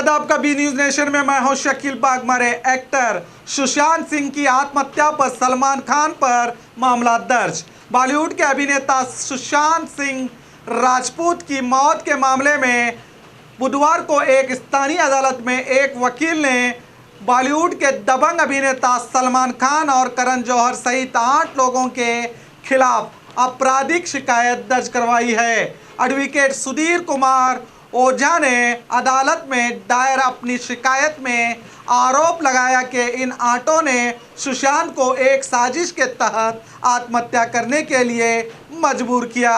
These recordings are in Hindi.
आपका बी न्यूज नेशन में मैं हूं शकील बागमारे। एक्टर सुशांत सिंह की आत्महत्या पर सलमान खान पर मामला दर्ज। बॉलीवुड के अभिनेता सुशांत सिंह राजपूत की मौत के मामले में बुधवार को एक स्थानीय अदालत में एक वकील ने बॉलीवुड के दबंग अभिनेता सलमान खान और करण जौहर सहित 8 लोगों के खिलाफ आपराधिक शिकायत दर्ज करवाई है। एडवोकेट सुधीर कुमार ओझा ने अदालत में दायर अपनी शिकायत में आरोप लगाया कि इन 8 ने सुशांत को एक साजिश के तहत आत्महत्या करने के लिए मजबूर किया।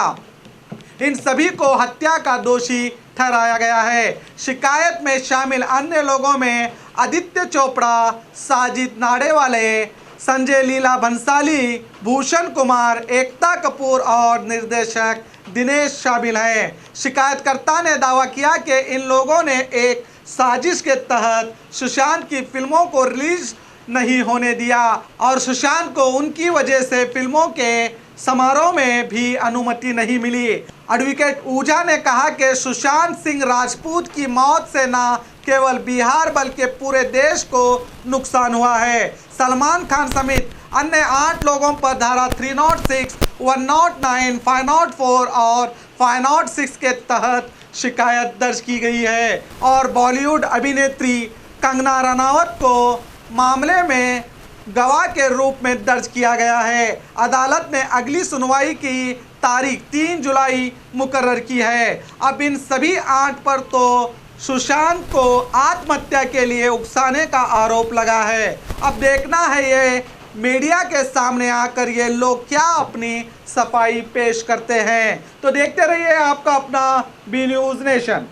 इन सभी को हत्या का दोषी ठहराया गया है। शिकायत में शामिल अन्य लोगों में आदित्य चोपड़ा, साजिद नाडेवाले, संजय लीला भंसाली, भूषण कुमार, एकता कपूर और निर्देशक दिनेश शामिल हैं। शिकायतकर्ता ने दावा किया कि इन लोगों ने एक साजिश के तहत सुशांत की फिल्मों को रिलीज नहीं होने दिया और सुशांत को उनकी वजह से फिल्मों के समारोह में भी अनुमति नहीं मिली। एडवोकेट ओझा ने कहा कि सुशांत सिंह राजपूत की मौत से न केवल बिहार बल्कि पूरे देश को नुकसान हुआ है। सलमान खान समेत अन्य 8 लोगों पर धारा 306, 109, 504 और 506 के तहत शिकायत दर्ज की गई है और बॉलीवुड अभिनेत्री कंगना रनावत को मामले में गवाह के रूप में दर्ज किया गया है। अदालत ने अगली सुनवाई की तारीख 3 जुलाई मुकर्रर की है। अब इन सभी 8 पर तो सुशांत को आत्महत्या के लिए उकसाने का आरोप लगा है। अब देखना है ये मीडिया के सामने आकर ये लोग क्या अपनी सफाई पेश करते हैं। तो देखते रहिए आपका अपना बी न्यूज नेशन।